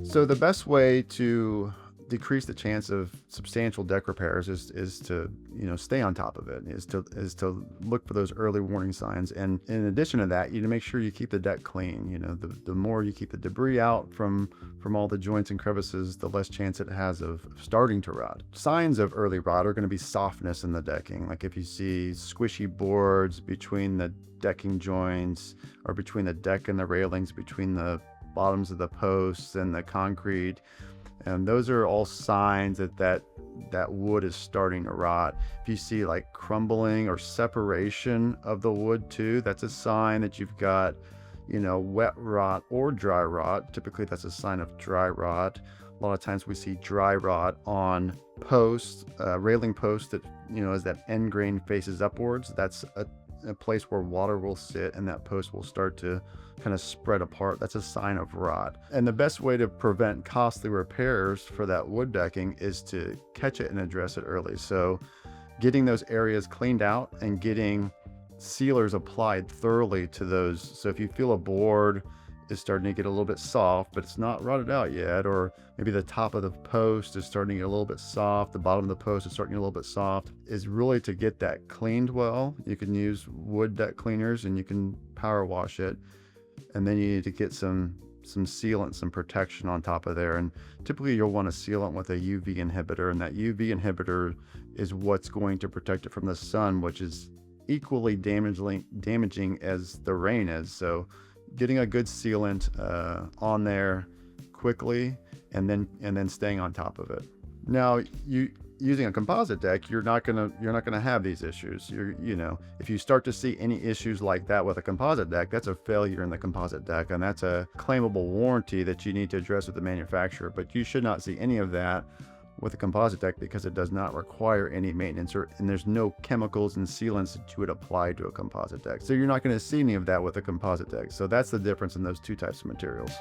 So the best way to decrease the chance of substantial deck repairs is to, stay on top of it, is to look for those early warning signs. And in addition to that, you need to make sure you keep the deck clean. The more you keep the debris out from all the joints and crevices, the less chance it has of starting to rot. Signs of early rot are going to be softness in the decking. Like if you see squishy boards between the decking joints, or between the deck and the railings, between the bottoms of the posts and the concrete, and those are all signs that wood is starting to rot. If you see like crumbling or separation of the wood too, that's a sign that you've got, wet rot or dry rot. Typically that's a sign of dry rot. A lot of times we see dry rot on posts, railing posts that, as that end grain faces upwards. That's a place where water will sit and that post will start to kind of spread apart. That's a sign of rot. And the best way to prevent costly repairs for that wood decking is to catch it and address it early. So getting those areas cleaned out and getting sealers applied thoroughly to those. So if you feel a board is starting to get a little bit soft, but it's not rotted out yet, or maybe the top of the post is starting to get a little bit soft, the bottom of the post is starting to get a little bit soft, is really to get that cleaned well. You can use wood deck cleaners and you can power wash it. And then you need to get some sealant, some protection on top of there. And typically you'll want to seal it with a UV inhibitor, and that UV inhibitor is what's going to protect it from the sun, which is equally damaging as the rain is. So getting a good sealant on there quickly, and then staying on top of it. Now, using a composite deck, you're not gonna have these issues. If you start to see any issues like that with a composite deck, that's a failure in the composite deck, and that's a claimable warranty that you need to address with the manufacturer. But you should not see any of that with a composite deck, because it does not require any maintenance, and there's no chemicals and sealants that you would apply to a composite deck. So you're not going to see any of that with a composite deck. So that's the difference in those two types of materials.